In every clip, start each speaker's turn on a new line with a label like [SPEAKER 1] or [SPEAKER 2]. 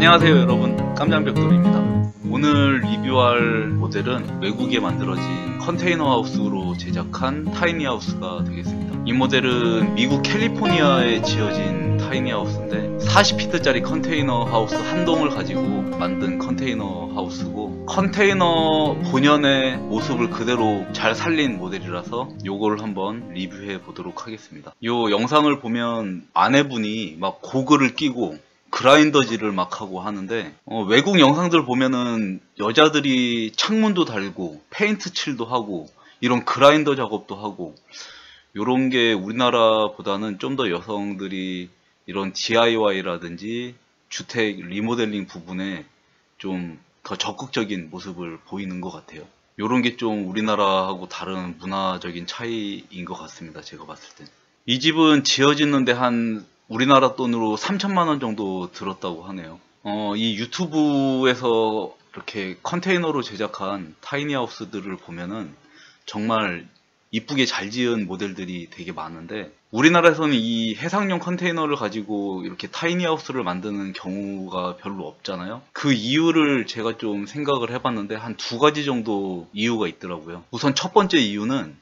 [SPEAKER 1] 안녕하세요 여러분, 깜장벽돌입니다. 오늘 리뷰할 모델은 외국에 만들어진 컨테이너 하우스로 제작한 타이니 하우스가 되겠습니다. 이 모델은 미국 캘리포니아에 지어진 타이니 하우스인데 40피트짜리 컨테이너 하우스 한 동을 가지고 만든 컨테이너 하우스고, 컨테이너 본연의 모습을 그대로 잘 살린 모델이라서 요걸 한번 리뷰해 보도록 하겠습니다. 요 영상을 보면 아내분이 막 고글을 끼고 그라인더질을 막 하고 하는데, 외국 영상들 보면은 여자들이 창문도 달고 페인트 칠도 하고 이런 그라인더 작업도 하고, 요런 게 우리나라보다는 좀 더 여성들이 이런 DIY라든지 주택 리모델링 부분에 좀 더 적극적인 모습을 보이는 것 같아요. 요런 게 좀 우리나라하고 다른 문화적인 차이인 것 같습니다, 제가 봤을 땐. 이 집은 지어지는데 한 우리나라 돈으로 3천만 원 정도 들었다고 하네요. 이 유튜브에서 이렇게 컨테이너로 제작한 타이니하우스들을 보면은 정말 이쁘게 잘 지은 모델들이 되게 많은데, 우리나라에서는 이 해상용 컨테이너를 가지고 이렇게 타이니하우스를 만드는 경우가 별로 없잖아요. 그 이유를 제가 좀 생각을 해봤는데 한 두 가지 정도 이유가 있더라고요. 우선 첫 번째 이유는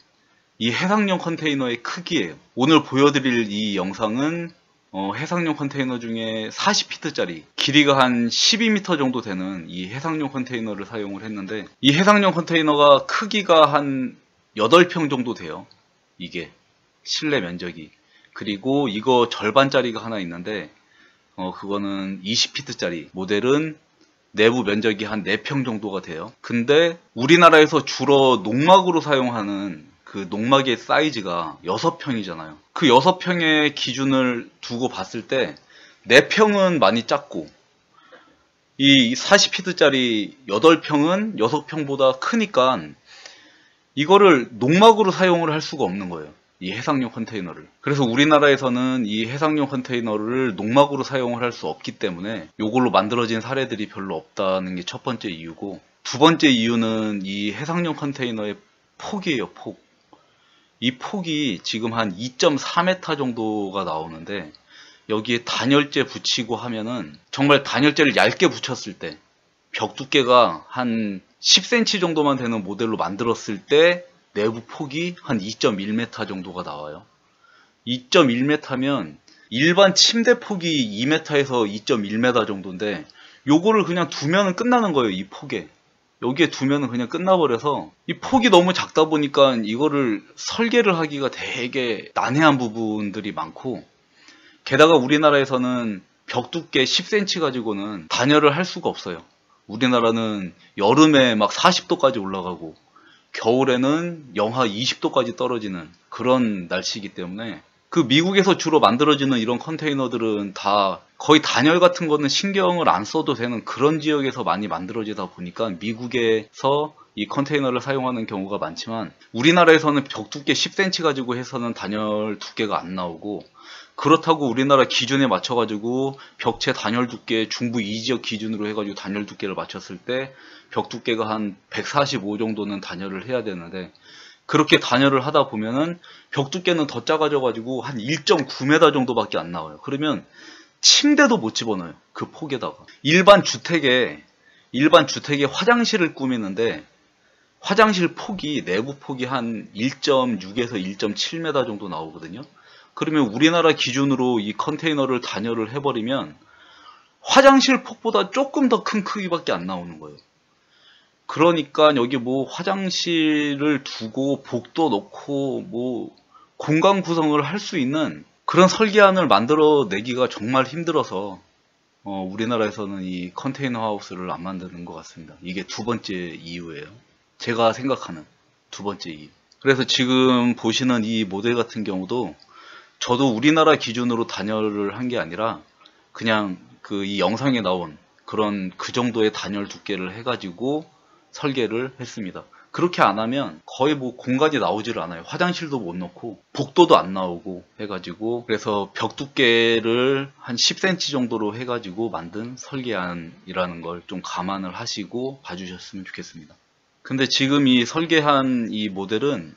[SPEAKER 1] 이 해상용 컨테이너의 크기예요. 오늘 보여드릴 이 영상은 해상용 컨테이너 중에 40피트짜리 길이가 한 12m 정도 되는 이 해상용 컨테이너를 사용을 했는데, 이 해상용 컨테이너가 크기가 한 8평 정도 돼요. 이게 실내 면적이. 그리고 이거 절반짜리가 하나 있는데 그거는 20피트짜리 모델은 내부 면적이 한 4평 정도가 돼요. 근데 우리나라에서 주로 농막으로 사용하는 그 농막의 사이즈가 6평이잖아요. 그 6평의 기준을 두고 봤을 때 4평은 많이 작고, 이 40피트짜리 8평은 6평보다 크니까 이거를 농막으로 사용을 할 수가 없는 거예요, 이 해상용 컨테이너를. 그래서 우리나라에서는 이 해상용 컨테이너를 농막으로 사용을 할 수 없기 때문에 이걸로 만들어진 사례들이 별로 없다는 게 첫 번째 이유고, 두 번째 이유는 이 해상용 컨테이너의 폭이에요, 폭. 이 폭이 지금 한 2.4m 정도가 나오는데, 여기에 단열재 붙이고 하면은 정말 단열재를 얇게 붙였을 때 벽 두께가 한 10cm 정도만 되는 모델로 만들었을 때 내부 폭이 한 2.1m 정도가 나와요. 2.1m면 일반 침대 폭이 2m에서 2.1m 정도인데, 요거를 그냥 두면은 끝나는 거예요, 이 폭에. 여기에 두면은 그냥 끝나버려서 이 폭이 너무 작다 보니까 이거를 설계를 하기가 되게 난해한 부분들이 많고, 게다가 우리나라에서는 벽 두께 10cm 가지고는 단열을 할 수가 없어요. 우리나라는 여름에 막 40도까지 올라가고 겨울에는 영하 20도까지 떨어지는 그런 날씨이기 때문에, 그 미국에서 주로 만들어지는 이런 컨테이너들은 다 거의 단열 같은 거는 신경을 안 써도 되는 그런 지역에서 많이 만들어지다 보니까 미국에서 이 컨테이너를 사용하는 경우가 많지만, 우리나라에서는 벽 두께 10cm 가지고 해서는 단열 두께가 안 나오고, 그렇다고 우리나라 기준에 맞춰가지고 벽체 단열 두께 중부 2지역 기준으로 해가지고 단열 두께를 맞췄을 때 벽 두께가 한 145 정도는 단열을 해야 되는데, 그렇게 단열을 하다 보면은 벽 두께는 더 작아져가지고 한 1.9m 정도밖에 안 나와요. 그러면 침대도 못 집어넣어요, 그 폭에다가. 일반 주택에 화장실을 꾸미는데 화장실 폭이, 내부 폭이 한 1.6에서 1.7m 정도 나오거든요. 그러면 우리나라 기준으로 이 컨테이너를 단열을 해버리면 화장실 폭보다 조금 더 큰 크기밖에 안 나오는 거예요. 그러니까 여기 뭐 화장실을 두고 복도 넣고 뭐 공간 구성을 할 수 있는 그런 설계안을 만들어 내기가 정말 힘들어서 우리나라에서는 이 컨테이너 하우스를 안 만드는 것 같습니다. 이게 두 번째 이유예요. 제가 생각하는 두 번째 이유. 그래서 지금 보시는 이 모델 같은 경우도 저도 우리나라 기준으로 단열을 한 게 아니라 그냥 이 영상에 나온 그런 그 정도의 단열 두께를 해가지고 설계를 했습니다. 그렇게 안 하면 거의 뭐 공간이 나오지를 않아요. 화장실도 못 넣고 복도도 안 나오고 해가지고, 그래서 벽 두께를 한 10cm 정도로 해가지고 만든 설계안이라는 걸 좀 감안을 하시고 봐주셨으면 좋겠습니다. 근데 지금 이 설계한 이 모델은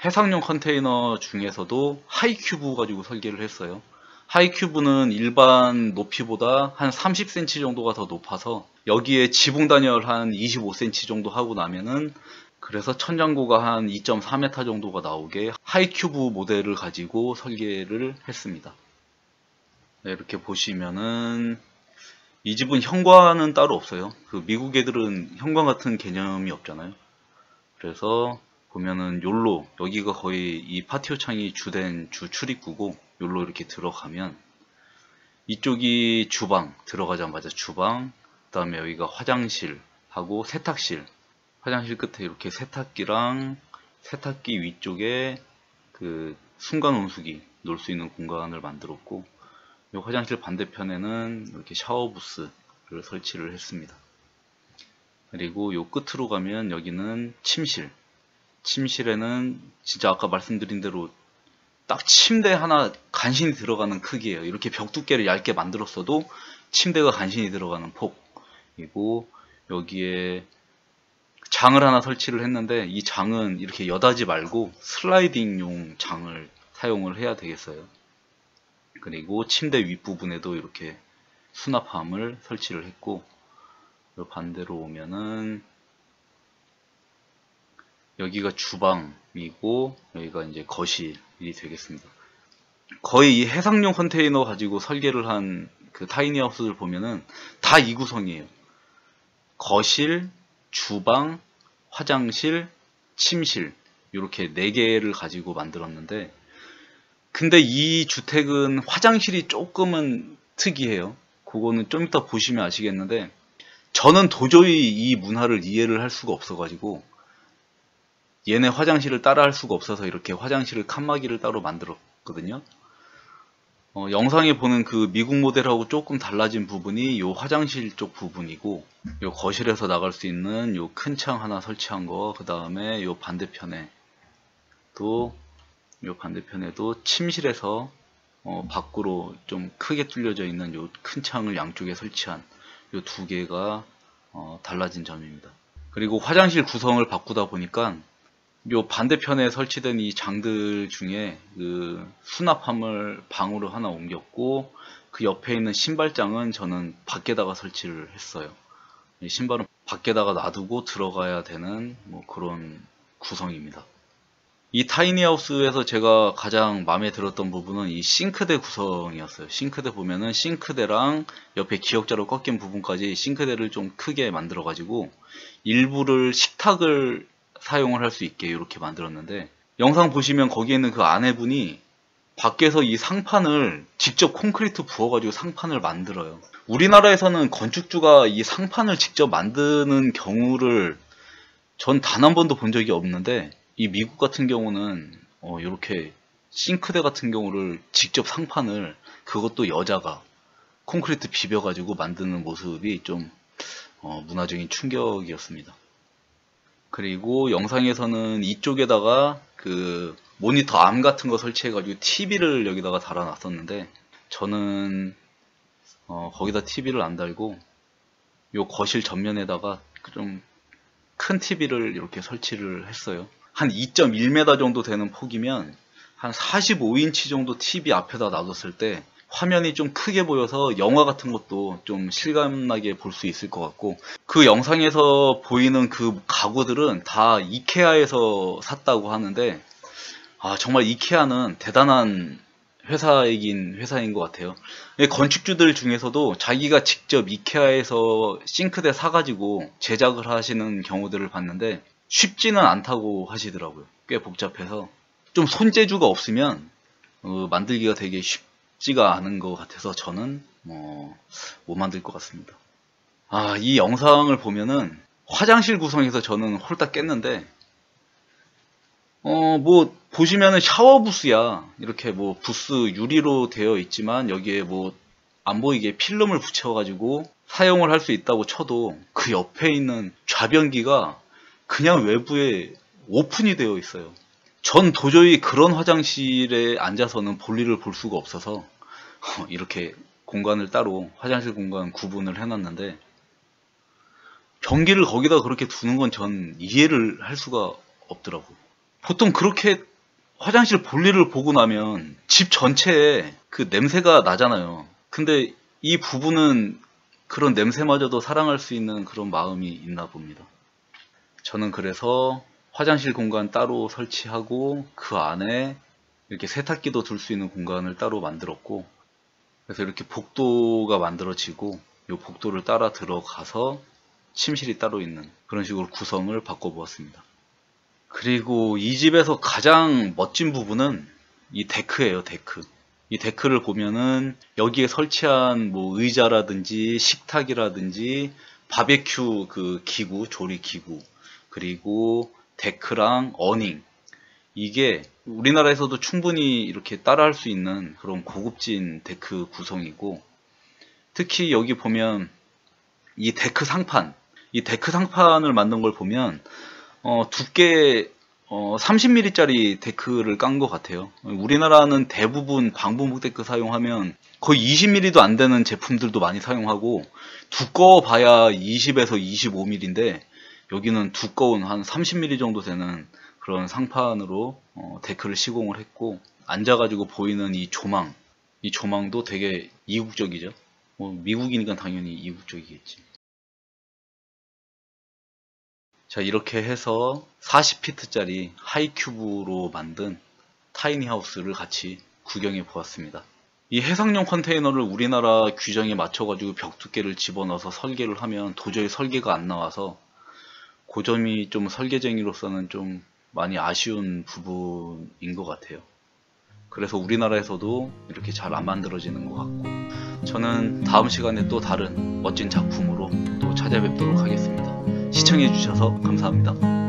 [SPEAKER 1] 해상용 컨테이너 중에서도 하이큐브 가지고 설계를 했어요. 하이큐브는 일반 높이보다 한 30cm 정도가 더 높아서 여기에 지붕 단열 한 25cm 정도 하고 나면은, 그래서 천장고가 한 2.4m 정도가 나오게 하이큐브 모델을 가지고 설계를 했습니다. 네, 이렇게 보시면은 이 집은 현관은 따로 없어요. 그 미국 애들은 현관 같은 개념이 없잖아요. 그래서 보면은 욜로, 여기가 거의 이 파티오 창이 주된 주 출입구고, 욜로 이렇게 들어가면 이쪽이 주방, 들어가자마자 주방, 그 다음에 여기가 화장실 하고 세탁실, 화장실 끝에 이렇게 세탁기랑 세탁기 위쪽에 그 순간 온수기 놓을 수 있는 공간을 만들었고, 이 화장실 반대편에는 이렇게 샤워 부스를 설치를 했습니다. 그리고 요 끝으로 가면 여기는 침실. 침실에는 진짜 아까 말씀드린 대로 딱 침대 하나 간신히 들어가는 크기예요. 이렇게 벽 두께를 얇게 만들었어도 침대가 간신히 들어가는 폭이고, 여기에 장을 하나 설치를 했는데 이 장은 이렇게 여닫이 말고 슬라이딩용 장을 사용을 해야 되겠어요. 그리고 침대 윗부분에도 이렇게 수납함을 설치를 했고, 반대로 오면은 여기가 주방이고 여기가 이제 거실이 되겠습니다. 거의 이 해상용 컨테이너 가지고 설계를 한 그 타이니하우스를 보면은 다 이 구성이에요. 거실, 주방, 화장실, 침실, 이렇게 4개를 가지고 만들었는데, 근데 이 주택은 화장실이 조금은 특이해요. 그거는 좀 이따 보시면 아시겠는데, 저는 도저히 이 문화를 이해를 할 수가 없어가지고 얘네 화장실을 따라 할 수가 없어서 이렇게 화장실을 칸막이를 따로 만들었거든요. 영상에 보는 그 미국 모델하고 조금 달라진 부분이 요 화장실 쪽 부분이고, 요 거실에서 나갈 수 있는 요 큰 창 하나 설치한 거, 그 다음에 요 반대편에도 침실에서 밖으로 좀 크게 뚫려져 있는 요 큰 창을 양쪽에 설치한 요 2개가 달라진 점입니다. 그리고 화장실 구성을 바꾸다 보니까 요 반대편에 설치된 이 장들 중에 그 수납함을 방으로 하나 옮겼고, 그 옆에 있는 신발장은 저는 밖에다가 설치를 했어요. 이 신발은 밖에다가 놔두고 들어가야 되는 뭐 그런 구성입니다. 이 타이니하우스에서 제가 가장 마음에 들었던 부분은 이 싱크대 구성이었어요. 싱크대 보면은 싱크대랑 옆에 기역자로 꺾인 부분까지 싱크대를 좀 크게 만들어 가지고 일부를 식탁을 사용을 할 수 있게 이렇게 만들었는데, 영상 보시면 거기에는 그 아내분이 밖에서 이 상판을 직접 콘크리트 부어가지고 상판을 만들어요. 우리나라에서는 건축주가 이 상판을 직접 만드는 경우를 전 단 한 번도 본 적이 없는데, 이 미국 같은 경우는 이렇게 싱크대 같은 경우를 직접 상판을, 그것도 여자가 콘크리트 비벼가지고 만드는 모습이 좀 문화적인 충격이었습니다. 그리고 영상에서는 이쪽에다가 그 모니터 암 같은 거 설치해가지고 TV를 여기다가 달아놨었는데, 저는 거기다 TV를 안 달고 요 거실 전면에다가 좀 큰 TV를 이렇게 설치를 했어요. 한 2.1m 정도 되는 폭이면 한 45인치 정도 TV 앞에다 놔뒀을 때 화면이 좀 크게 보여서 영화 같은 것도 좀 실감나게 볼 수 있을 것 같고, 그 영상에서 보이는 그 가구들은 다 이케아에서 샀다고 하는데, 정말 이케아는 대단한 회사인 것 같아요. 건축주들 중에서도 자기가 직접 이케아에서 싱크대 사가지고 제작을 하시는 경우들을 봤는데 쉽지는 않다고 하시더라고요. 꽤 복잡해서 좀 손재주가 없으면 만들기가 되게 쉽지가 않은 것 같아서 저는 못 만들 것 같습니다. 이 영상을 보면은 화장실 구성에서 저는 홀딱 깼는데, 뭐 보시면은 샤워 부스야. 이렇게 뭐 부스 유리로 되어 있지만 여기에 뭐 안 보이게 필름을 붙여가지고 사용을 할 수 있다고 쳐도 그 옆에 있는 좌변기가 그냥 외부에 오픈이 되어 있어요. 전 도저히 그런 화장실에 앉아서는 볼일을 볼 수가 없어서 이렇게 공간을 따로 화장실 공간 구분을 해놨는데, 변기를 거기다 그렇게 두는 건 전 이해를 할 수가 없더라고요. 보통 그렇게 화장실 볼일을 보고 나면 집 전체에 그 냄새가 나잖아요. 근데 이 부부는 그런 냄새마저도 사랑할 수 있는 그런 마음이 있나 봅니다. 저는 그래서 화장실 공간 따로 설치하고 그 안에 이렇게 세탁기도 둘 수 있는 공간을 따로 만들었고, 그래서 이렇게 복도가 만들어지고 이 복도를 따라 들어가서 침실이 따로 있는 그런 식으로 구성을 바꿔보았습니다. 그리고 이 집에서 가장 멋진 부분은 이 데크예요, 데크. 이 데크를 보면은 여기에 설치한 뭐 의자라든지 식탁이라든지 바베큐 그 기구, 조리 기구, 그리고 데크랑 어닝, 이게 우리나라에서도 충분히 이렇게 따라할 수 있는 그런 고급진 데크 구성이고, 특히 여기 보면 이 데크 상판, 이 데크 상판을 만든 걸 보면 두께 30mm짜리 데크를 깐 것 같아요. 우리나라는 대부분 방부목 데크 사용하면 거의 20mm도 안 되는 제품들도 많이 사용하고, 두꺼워 봐야 20에서 25mm인데 여기는 두꺼운 한 30mm 정도 되는 그런 상판으로 데크를 시공을 했고, 앉아가지고 보이는 이 조망, 이 조망도 되게 이국적이죠. 미국이니까 당연히 이국적이겠지. 자, 이렇게 해서 40피트짜리 하이큐브로 만든 타이니하우스를 같이 구경해 보았습니다. 이 해상용 컨테이너를 우리나라 규정에 맞춰가지고 벽 두께를 집어넣어서 설계를 하면 도저히 설계가 안 나와서, 그 점이 좀 설계쟁이로서는 좀 많이 아쉬운 부분인 것 같아요. 그래서 우리나라에서도 이렇게 잘 안 만들어지는 것 같고, 저는 다음 시간에 또 다른 멋진 작품으로 또 찾아뵙도록 하겠습니다. 시청해주셔서 감사합니다.